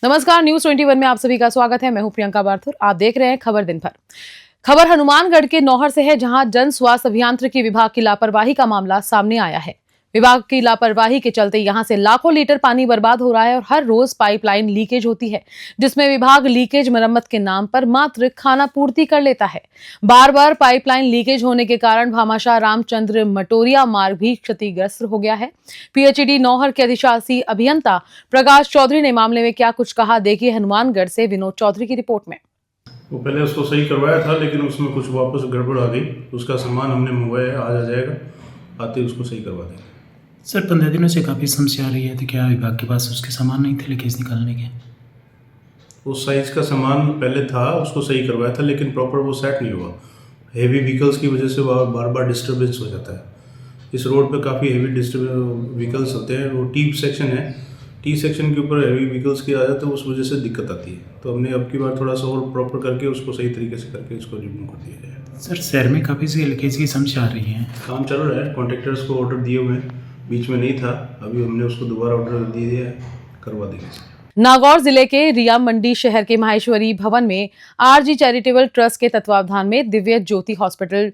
नमस्कार, न्यूज 21 में आप सभी का स्वागत है। मैं हूं प्रियंका बार्थुर। आप देख रहे हैं खबर दिन भर। खबर हनुमानगढ़ के नौहर से है, जहां जन स्वास्थ्य अभियांत्रिकी विभाग की लापरवाही का मामला सामने आया है। विभाग की लापरवाही के चलते यहां से लाखों लीटर पानी बर्बाद हो रहा है और हर रोज पाइपलाइन लीकेज होती है, जिसमें विभाग लीकेज मरम्मत के नाम पर मात्र खाना पूर्ति कर लेता है। बार बार पाइपलाइन लीकेज होने के कारण भामाशाह रामचंद्र मटोरिया मार्ग भी क्षतिग्रस्त हो गया है। पीएचईडी नौहर के अधिशासी अभियंता प्रकाश चौधरी ने मामले में क्या कुछ कहा, देखिए हनुमानगढ़ से विनोद चौधरी की रिपोर्ट में। वो पहले उसको सही करवाया था, लेकिन उसमें कुछ वापस गड़बड़ आ गई। उसका सामान हमने मंगवाया, आज आ जाएगा, आते ही उसको सही करवा देंगे। सर 15 दिनों से काफ़ी समस्या आ रही है, तो क्या विभाग के पास उसके सामान नहीं थे लीकेज निकालने के? उस साइज का सामान पहले था, उसको सही करवाया था, लेकिन प्रॉपर वो सेट नहीं हुआ। हेवी व्हीकल्स की वजह से बार बार डिस्टर्बेंस हो जाता है। इस रोड पे काफ़ी हेवी व्हीकल्स होते हैं। वो टी सेक्शन है, टी सेक्शन के ऊपर हेवी व्हीकल्स की आ जाते हैं, उस वजह से दिक्कत आती है। तो हमने अब की बार थोड़ा सा और प्रॉपर करके उसको सही तरीके से करके इसको रिमूव कर दिया जाए। सर शहर में काफ़ी सी लीकेज की समस्या आ रही है। काम चल रहा है, कॉन्ट्रैक्टर्स को ऑर्डर दिए हुए हैं, बीच में नहीं था, अभी हमने उसको दोबारा ऑर्डर दे दिया है, करवा देंगे। नागौर जिले के रिया मंडी शहर के माहेश्वरी भवन में आरजी चैरिटेबल ट्रस्ट के तत्वावधान में दिव्य ज्योति हॉस्पिटल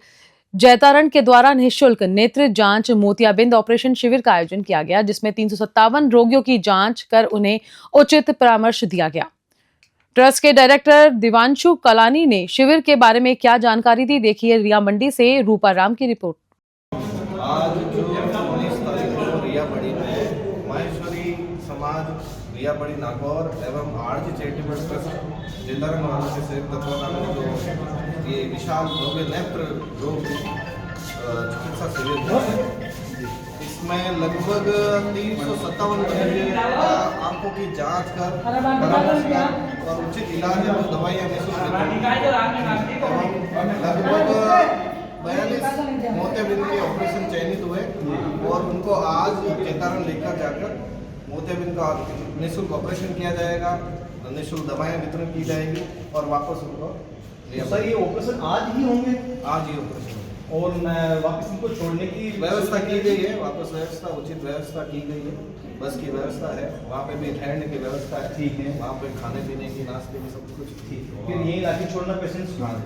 जैतारण के द्वारा निःशुल्क नेत्र जांच मोतियाबिंद ऑपरेशन शिविर का आयोजन किया गया, जिसमें 357 रोगियों की जांच कर उन्हें उचित परामर्श दिया गया। ट्रस्ट के डायरेक्टर दिवांशु कलानी ने शिविर के बारे में क्या जानकारी दी, देखिए रिया मंडी से रूपा राम की रिपोर्ट। आज जो 19 तारीख को रिया बड़ी में माहेश्वरी समाज रिया बड़ी नागौर एवं आरजी चैरिटेबल ट्रस्ट जैतारण वालों के संयुक्त तत्वाधान में जो ये विशाल भव्य नेत्र रोग चिकित्सा शिविर है, इसमें लगभग 357 मरीज आंखों की जांच कर परामर्श और उचित इलाज एवं दवाइयाँ निःशुल्क लगभग 42 मोतियाबिंद के ऑपरेशन चयनित हुए और उनको आज जैतारण लेकर जाकर मोतियाबिंद का निःशुल्क ऑपरेशन किया जाएगा, निःशुल्क दवाएं वितरण की जाएगी और वापस उनको सर ये ऑपरेशन आज ही होंगे? आज ही ऑपरेशन और वापस इनको छोड़ने की व्यवस्था की गई है, वापस व्यवस्था उचित व्यवस्था की गई है, बस की व्यवस्था है, वहाँ पे भी ठहरने की व्यवस्था है, ठीक है, वहाँ पे खाने पीने की नाश्ते की सब कुछ ठीक है। फिर यही लाके छोड़ना पेशेंट्स। हाँ,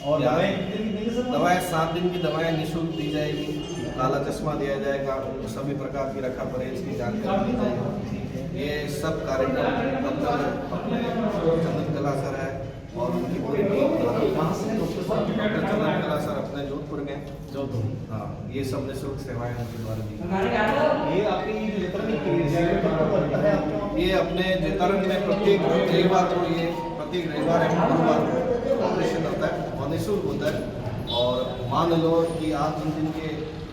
और दवाएं कितने की देंगे सर? दवाएं 7 दिन की दवाएं निःशुल्क दी जाएगी, काला चश्मा दिया जाएगा, सभी प्रकार की रखा परहेज की जानकारी दी जाएगी। ये सब कार्यक्रम अपने चंदन कला सर है और उनकी पूरी टीम कहाँ से डॉक्टर चंदन कला सर अपने जोधपुर में, जोधपुर। हाँ, ये सब निःशुल्क सेवाएं उनके द्वारा दी। ये आपकी जैतारण ये अपने जैतारण में प्रत्येक रविवार को एवं गुरुवार को ऑपरेशन होता है और निःशुल्क होता है। और मान लो कि आज जिनके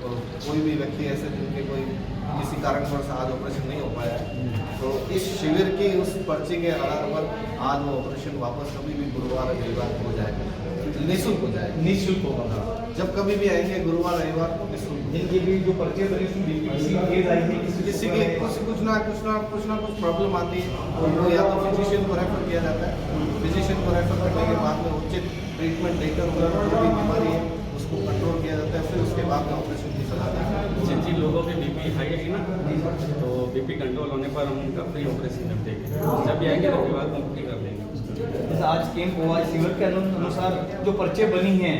कोई भी व्यक्ति ऐसे जिनके कोई किसी कारणवश आज ऑपरेशन नहीं हो पाया है, तो इस शिविर की उस पर्ची के आधार पर आज वो ऑपरेशन वापस कभी भी गुरुवार रविवार को हो जाएगा, निःशुल्क हो जाएगा। निःशुल्क होगा जब कभी भी आएंगे गुरुवार रविवार को निःशुल्क। जिनकी भी जो पर्चे बनी किसी की कुछ ना कुछ प्रॉब्लम आती है, उनको या तो फिजिशियन को रेफर किया जाता है, फिजिशियन को रेफर करने के बाद में उचित ट्रीटमेंट देकर उनको जो भी बीमारी है उसको कंट्रोल किया जाता है, फिर उसके बाद में ऑपरेशन की सलाह देते हैं। जिन जिन लोगों के बीपी हाई है ना, तो बीपी कंट्रोल होने पर हम उनका फ्री ऑपरेशन कर देंगे। जब भी आएंगे तो बाद में फ्री कर देंगे। जैसे आज कैंप हुआ, शिविर के अनुसार जो पर्चे बनी हैं,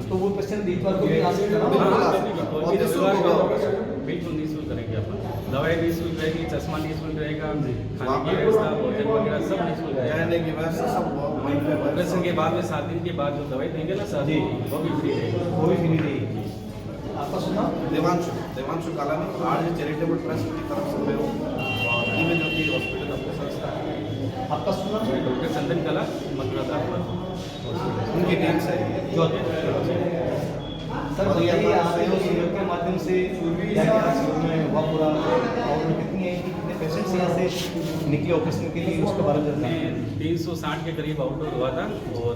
तो वो पेशेंट बीमार को भी आ सकते हैं बिल्कुल निःशुल्क करेंगे अपन। दवाई निःशुल्क रहेगी, चश्मा निःशुल्क रहेगा, खाने की व्यवस्था, भोजन वगैरह सब निःशुल्क रहेगा। रहने की व्यवस्था सब वहीं पे ऑपरेशन के बाद में 7 दिन के बाद जो दवाई देंगे ना सर, वो भी फ्री रहेगी। वो भी फ्री रहेगी। आपका सुना? Devanshu Kalani RG charitable trust की तरफ से मैं हूँ और दिव्य ज्योति हॉस्पिटल अपने संस्था है। आपका सुना? डॉक्टर चंदन कला मथुरा उनकी टीम से सर बताइए, आप शिविर के माध्यम से शिविर में हुआ पूरा और कितने पेशेंट्स यहाँ से निकले ऑपरेशन के लिए, उसके बारे में 360 के करीब आउटडोर हुआ था और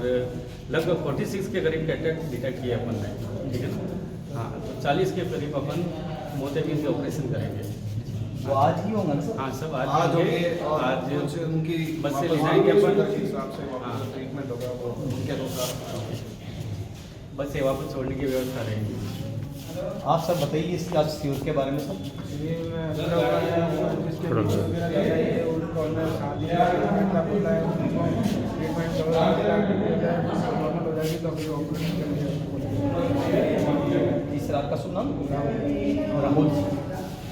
लगभग 46 के करीब कैटरेक्ट डिटेक्ट किया अपन ने, ठीक है ना। हाँ, तो 40 के करीब अपन मोतियाबिंद के ऑपरेशन करेंगे। वो आज ही होगा ना सर? हाँ, सब आज होंगे। आज उनकी बस से ले जाएंगे अपन, हिसाब से ट्रीटमेंट होगा वो उनके अनुसार बस सेवा पर छोड़ने की व्यवस्था रहेगी। आप सब बताइए इसका के बारे में सब। ये मैं अच्छा हुआ है, जिसके वगैरह लगाइए उसको अंदर शादी का होता है उनको ट्रीटमेंट नॉर्मल हो जाएगी तो फिर ऑपरेशन करेंगे। तीसरा आपका शुभ नाम? राहुल।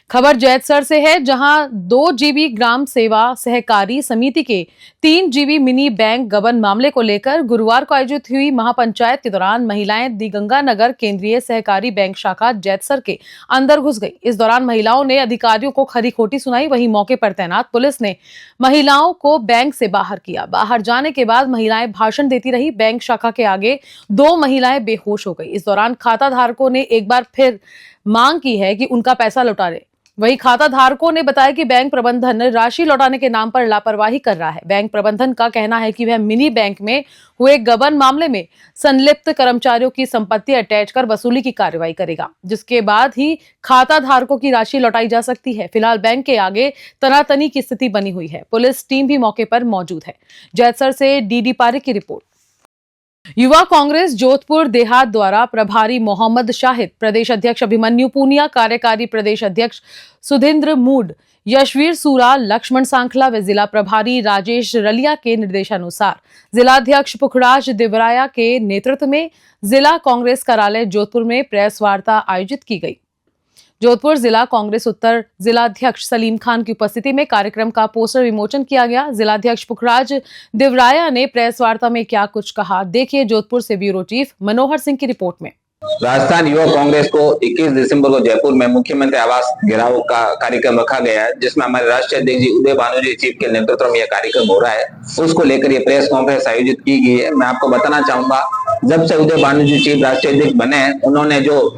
खबर जैतसर से है, जहां 2 जीबी ग्राम सेवा सहकारी समिति के 3 जीबी मिनी बैंक गबन मामले को लेकर गुरुवार को आयोजित हुई महापंचायत के दौरान महिलाएं दिगंगानगर केंद्रीय सहकारी बैंक शाखा जैतसर के अंदर घुस गई। इस दौरान महिलाओं ने अधिकारियों को खरी खोटी सुनाई। वहीं मौके पर तैनात पुलिस ने महिलाओं को बैंक से बाहर किया। बाहर जाने के बाद महिलाएं भाषण देती रही। बैंक शाखा के आगे 2 महिलाएं बेहोश हो गई। इस दौरान खाता धारकों ने एक बार फिर मांग की है कि उनका पैसा लौटा दे। वहीं खाता धारकों ने बताया कि बैंक प्रबंधन राशि लौटाने के नाम पर लापरवाही कर रहा है। बैंक प्रबंधन का कहना है कि वह मिनी बैंक में हुए गबन मामले में संलिप्त कर्मचारियों की संपत्ति अटैच कर वसूली की कार्रवाई करेगा, जिसके बाद ही खाता धारकों की राशि लौटाई जा सकती है। फिलहाल बैंक के आगे तनातनी की स्थिति बनी हुई है। पुलिस टीम भी मौके पर मौजूद है। जैतसर से डीडी पारिक की रिपोर्ट। युवा कांग्रेस जोधपुर देहात द्वारा प्रभारी मोहम्मद शाहिद, प्रदेश अध्यक्ष अभिमन्यु पूनिया, कार्यकारी प्रदेश अध्यक्ष सुधींद्र मूड, यशवीर सूरा, लक्ष्मण सांखला व जिला प्रभारी राजेश रलिया के निर्देशानुसार जिलाध्यक्ष पुखराज देवराया के नेतृत्व में जिला कांग्रेस कार्यालय जोधपुर में प्रेस वार्ता आयोजित की गई। जोधपुर जिला कांग्रेस उत्तर जिलाध्यक्ष सलीम खान की उपस्थिति में कार्यक्रम का पोस्टर विमोचन किया गया। जिलाध्यक्ष पुखराज देवराया ने प्रेस वार्ता में क्या कुछ कहा, देखिए जोधपुर से ब्यूरो चीफ मनोहर सिंह की रिपोर्ट में। राजस्थान युवा कांग्रेस को 21 दिसंबर को जयपुर में मुख्यमंत्री आवास घेराव का कार्यक्रम रखा गया है, जिसमें हमारे राष्ट्रीय अध्यक्ष जी उदय भानु चीफ के नेतृत्व में यह कार्यक्रम हो रहा है। उसको लेकर ये प्रेस कॉन्फ्रेंस आयोजित की गई है। मैं आपको बताना चाहूंगा, जब से उदय भानु चीफ राष्ट्रीय अध्यक्ष बने हैं, उन्होंने जो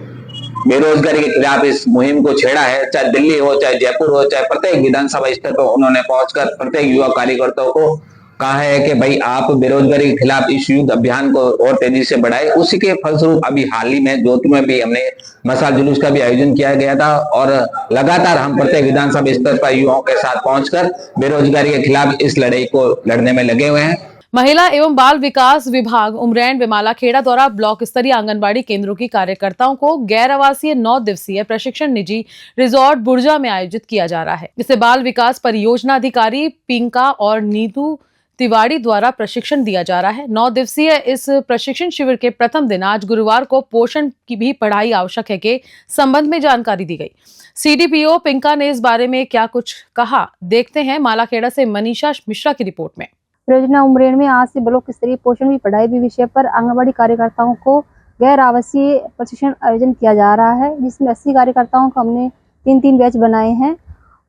बेरोजगारी के खिलाफ इस मुहिम को छेड़ा है, चाहे दिल्ली हो, चाहे जयपुर हो, चाहे प्रत्येक विधानसभा स्तर पर उन्होंने पहुंचकर प्रत्येक युवा कार्यकर्ताओं को कहा है कि भाई आप बेरोजगारी के खिलाफ इस युद्ध अभियान को और तेजी से बढ़ाए। उसी के फलस्वरूप अभी हाल ही में जोधपुर में भी हमने मशाल जुलूस का भी आयोजन किया गया था और लगातार हम प्रत्येक विधानसभा स्तर पर युवाओं के साथ पहुंचकर बेरोजगारी के खिलाफ इस लड़ाई को लड़ने में लगे हुए हैं। महिला एवं बाल विकास विभाग उमरैन व मालाखेड़ा द्वारा ब्लॉक स्तरीय आंगनबाड़ी केंद्रों की कार्यकर्ताओं को गैर आवासीय 9 दिवसीय प्रशिक्षण निजी रिजॉर्ट बुर्जा में आयोजित किया जा रहा है। जिसे बाल विकास परियोजना अधिकारी पिंका और नीतू तिवारी द्वारा प्रशिक्षण दिया जा रहा है। 9 दिवसीय इस प्रशिक्षण शिविर के प्रथम दिन आज गुरुवार को पोषण की भी पढ़ाई आवश्यक है के संबंध में जानकारी दी गई। सीडीपीओ पिंका ने इस बारे में क्या कुछ कहा, देखते हैं मालाखेड़ा से मनीषा मिश्रा की रिपोर्ट में। परियोजना उमरेन में आज से ब्लॉक स्तरीय पोषण भी पढ़ाई भी विषय पर आंगनबाड़ी कार्यकर्ताओं को गैर आवासीय प्रशिक्षण आयोजन किया जा रहा है, जिसमें 80 कार्यकर्ताओं को हमने 3-3 बैच बनाए हैं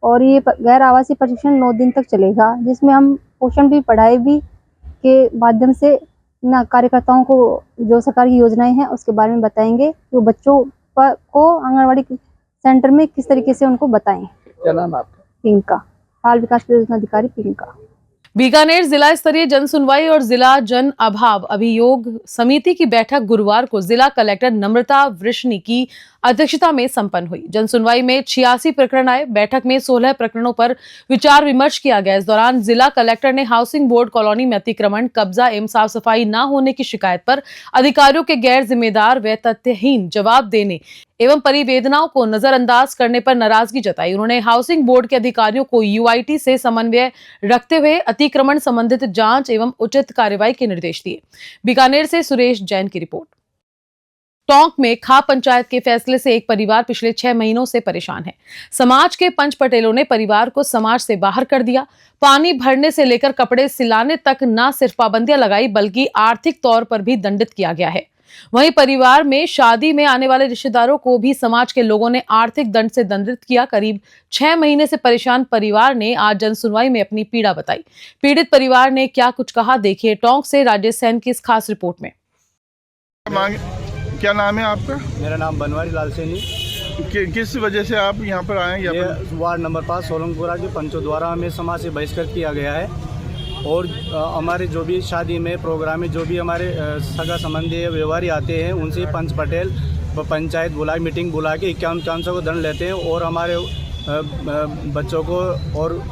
और ये गैर आवासीय प्रशिक्षण 9 दिन तक चलेगा, जिसमें हम पोषण भी पढ़ाई भी के माध्यम से कार्यकर्ताओं को जो सरकार की योजनाएं हैं उसके बारे में बताएंगे कि वो बच्चों को आंगनबाड़ी सेंटर में किस तरीके से उनको बताएं। क्या नाम आपका? पिंका, बाल विकास परियोजना अधिकारी पिंका। बीकानेर जिला स्तरीय जन सुनवाई और जिला जन अभाव अभियोग समिति की बैठक गुरुवार को जिला कलेक्टर नम्रता वृष्णि की अध्यक्षता में संपन्न हुई। जन सुनवाई में 86 प्रकरण आए। बैठक में 16 प्रकरणों पर विचार विमर्श किया गया। इस दौरान जिला कलेक्टर ने हाउसिंग बोर्ड कॉलोनी में अतिक्रमण, कब्जा एवं साफ सफाई न होने की शिकायत पर अधिकारियों के गैर जिम्मेदार व तथ्यहीन जवाब देने एवं परिवेदनाओं को नजरअंदाज करने पर नाराजगी जताई। उन्होंने हाउसिंग बोर्ड के अधिकारियों को यूआईटी से समन्वय रखते हुए अतिक्रमण संबंधित जांच एवं उचित कार्रवाई के निर्देश दिए। बीकानेर से सुरेश जैन की रिपोर्ट। टोंक में खाप पंचायत के फैसले से एक परिवार पिछले 6 महीनों से परेशान है। समाज के पंच पटेलों ने परिवार को समाज से बाहर कर दिया। पानी भरने से लेकर कपड़े सिलाने तक न सिर्फ पाबंदियां लगाई बल्कि आर्थिक तौर पर भी दंडित किया गया है। वहीं परिवार में शादी में आने वाले रिश्तेदारों को भी समाज के लोगों ने आर्थिक दंड से दंडित किया। करीब 6 महीने से परेशान परिवार ने आज जन सुनवाई में अपनी पीड़ा बताई। पीड़ित परिवार ने क्या कुछ कहा, देखिए टोंक से राजेश सैन की इस खास रिपोर्ट में। क्या नाम है आपका? मेरा नाम बनवारी लाल सैनी। किस वजह से आप यहाँ पर आए? ये वार्ड नंबर 5 सोलंगपुरा के पंचों द्वारा हमें समाज से बहिष्कृत किया गया है और हमारे जो भी शादी में प्रोग्राम में जो भी हमारे सगा संबंधी व्यवहारी आते हैं उनसे पंच पटेल पंचायत बुला मीटिंग बुला के 5100 को दंड लेते हैं और हमारे बच्चों को और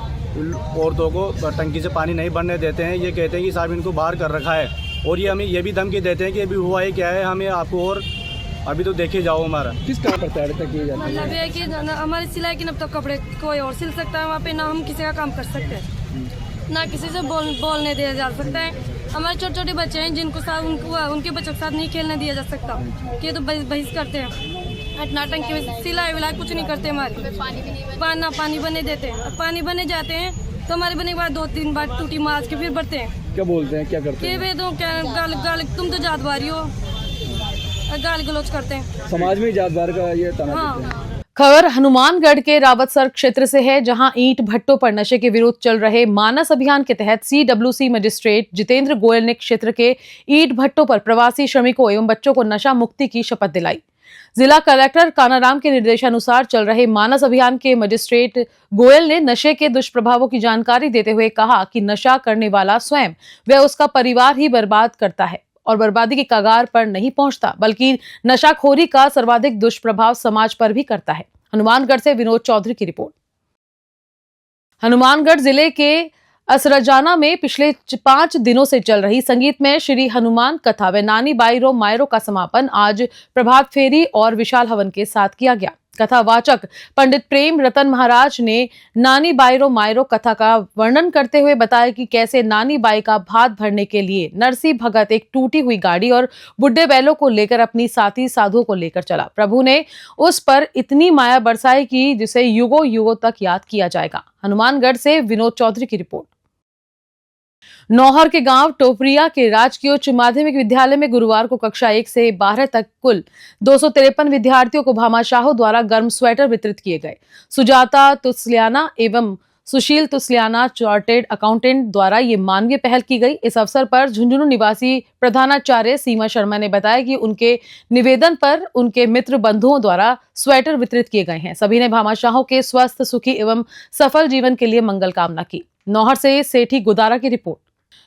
औरतों को टंकी से पानी नहीं भरने देते हैं। ये कहते हैं कि साहब इनको बाहर कर रखा है और ये हमें ये भी धमकी देते हैं कि अभी हुआ है क्या है, हमें आपको और अभी तो देखे जाओ हमारा किस काम पर तैयारी की जाती है? मतलब ये है कि हमारी सिलाई की, न तो कपड़े कोई और सिल सकता है वहाँ पे, ना हम किसी का काम कर सकते हैं, ना किसी से बोलने दिया जा सकता है। हमारे छोटे छोटे बच्चे हैं जिनको साथ उनके बच्चों के साथ नहीं खेलने दिया जा सकता, कि ये तो बहिष् करते हैं। नाटंकी में सिलाई विलाई कुछ नहीं करते हमारे, पानी बनने देते हैं। पानी बने जाते हैं तो हमारे बनने के बाद 2-3 बार टूटी मार के फिर बढ़ते हैं। क्या बोलते हैं, क्या करते हैं? वे तो क्या गाल तुम तो जातवारी हो, गाल गलौज करते हैं। समाज में जातवार का ये तना देते हैं। खबर हनुमानगढ़ के रावतसर क्षेत्र से है, जहां ईंट भट्टों पर नशे के विरुद्ध चल रहे मानस अभियान के तहत CWC मजिस्ट्रेट जितेंद्र गोयल ने क्षेत्र के ईंट भट्टों पर प्रवासी श्रमिकों एवं बच्चों को नशा मुक्ति की शपथ दिलाई। जिला कलेक्टर कानाराम के निर्देशानुसार चल रहे मानस अभियान के मजिस्ट्रेट गोयल ने नशे के दुष्प्रभावों की जानकारी देते हुए कहा कि नशा करने वाला स्वयं व उसका परिवार ही बर्बाद करता है और बर्बादी के कगार पर नहीं पहुंचता, बल्कि नशाखोरी का सर्वाधिक दुष्प्रभाव समाज पर भी करता है। हनुमानगढ़ से विनोद चौधरी की रिपोर्ट। हनुमानगढ़ जिले के असरजाना में पिछले 5 दिनों से चल रही संगीतमय श्री हनुमान कथा व नानी बाईरो मायरो का समापन आज प्रभात फेरी और विशाल हवन के साथ किया गया। कथावाचक पंडित प्रेम रतन महाराज ने नानी बाईरो मायरो कथा का वर्णन करते हुए बताया कि कैसे नानी बाई का भात भरने के लिए नरसी भगत एक टूटी हुई गाड़ी और बुड्ढे बैलों को लेकर अपनी साथी साधुओं को लेकर चला। प्रभु ने उस पर इतनी माया बरसाई कि जिसे युगों युगों तक याद किया जाएगा। हनुमानगढ़ से विनोद चौधरी की रिपोर्ट। नौहर के गांव टोपरिया के राजकीय उच्च माध्यमिक विद्यालय में गुरुवार को कक्षा 1 से 12 तक कुल 253 विद्यार्थियों को भामाशाहों द्वारा गर्म स्वेटर वितरित किए गए। सुजाता तुसलियाना एवं सुशील तुसलियाना चार्टेड अकाउंटेंट द्वारा ये मानवीय पहल की गई। इस अवसर पर झुंझुनू निवासी प्रधानाचार्य सीमा शर्मा ने बताया कि उनके निवेदन पर उनके मित्र बंधुओं द्वारा स्वेटर वितरित किए गए हैं। सभी ने भामाशाहों के स्वस्थ, सुखी एवं सफल जीवन के लिए मंगल कामना की। नौहर से सेठी गुदारा की रिपोर्ट।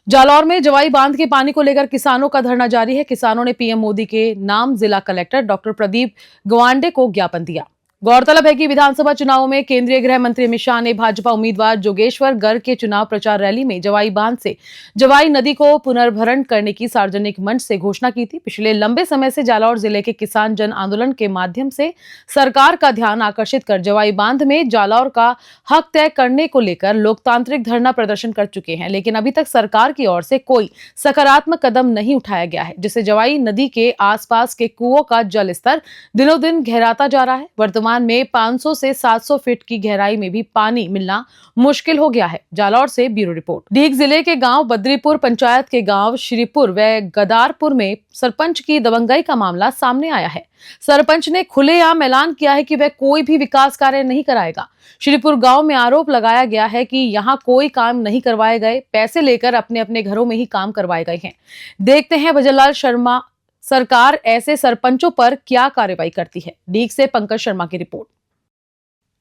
जालौर में जवाई बांध के पानी को लेकर किसानों का धरना जारी है। किसानों ने पीएम मोदी के नाम जिला कलेक्टर डॉक्टर प्रदीप गवांडे को ज्ञापन दिया। गौरतलब है कि विधानसभा चुनावों में केंद्रीय गृह मंत्री अमित शाह ने भाजपा उम्मीदवार जोगेश्वर गर्ग के चुनाव प्रचार रैली में जवाई बांध से जवाई नदी को पुनर्भरण करने की सार्वजनिक मंच से घोषणा की थी। पिछले लंबे समय से जालौर जिले के किसान जन आंदोलन के माध्यम से सरकार का ध्यान आकर्षित कर जवाई बांध में जालौर का हक तय करने को लेकर लोकतांत्रिक धरना प्रदर्शन कर चुके हैं, लेकिन अभी तक सरकार की ओर से कोई सकारात्मक कदम नहीं उठाया गया है, जिससे जवाई नदी के आसपास के कुओं का जल स्तर दिनों दिन गहराता जा रहा है। वर्तमान में 500 से 700 फीट की गहराई में भी पानी मिलना मुश्किल हो गया है। जालौर से ब्यूरो रिपोर्ट। डीग जिले के गांव बद्रीपुर पंचायत के गांव श्रीपुर व गदारपुर में सरपंच की दबंगई का मामला सामने आया है। सरपंच ने खुलेआम ऐलान किया है कि वह कोई भी विकास कार्य नहीं कराएगा। श्रीपुर गांव में आरोप लगाया गया है कि यहां कोई काम नहीं करवाए गए, पैसे लेकर अपने अपने घरों में ही काम करवाए गए हैं। देखते हैं भजनलाल शर्मा सरकार ऐसे सरपंचों पर क्या कार्रवाई करती है। डीग से पंकज शर्मा की रिपोर्ट।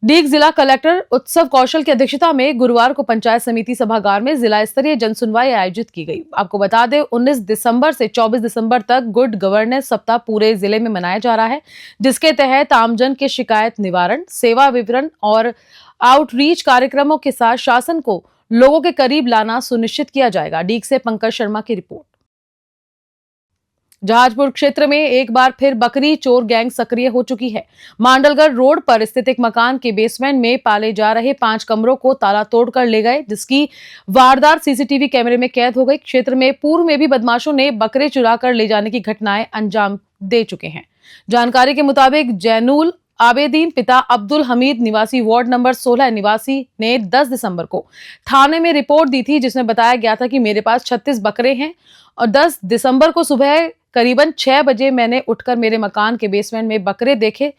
डीग जिला कलेक्टर उत्सव कौशल की अध्यक्षता में गुरुवार को पंचायत समिति सभागार में जिला स्तरीय जन सुनवाई आयोजित की गई। आपको बता दें 19 दिसंबर से 24 दिसंबर तक गुड गवर्नेंस सप्ताह पूरे जिले में मनाया जा रहा है, जिसके तहत आमजन के शिकायत निवारण, सेवा विवरण और आउटरीच कार्यक्रमों के साथ शासन को लोगों के करीब लाना सुनिश्चित किया जाएगा। डीग से पंकज शर्मा की रिपोर्ट। जहाजपुर क्षेत्र में एक बार फिर बकरी चोर गैंग सक्रिय हो चुकी है। मांडलगढ़ रोड पर स्थित एक मकान के बेसमेंट में पाले जा रहे 5 कमरों को ताला तोड़कर ले गए, जिसकी वारदात सीसीटीवी कैमरे में कैद हो गई। क्षेत्र में पूर्व में भी बदमाशों ने बकरे चुरा कर ले जाने की घटनाएं अंजाम दे चुके हैं। जानकारी के मुताबिक जैनुल आबेदीन पिता अब्दुल हमीद निवासी वार्ड नंबर 16 निवासी ने 10 दिसंबर को थाने में रिपोर्ट दी थी, जिसमें बताया गया था कि मेरे पास 36 बकरे हैं और 10 दिसंबर को सुबह करीबन 6 बजे मैंने उठकर मेरे मकान के बेसमेंट में बकरे देखे।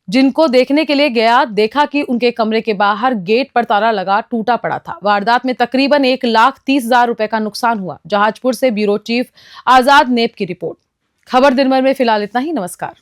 जिनको देखने के लिए गया, देखा कि उनके कमरे के बाहर गेट पर ताला लगा टूटा पड़ा था। वारदात में तकरीबन 1,30,000 रुपए का नुकसान हुआ। जहाजपुर से ब्यूरो चीफ आजाद नेप की रिपोर्ट। खबर दिन भर में फिलहाल इतना ही। नमस्कार।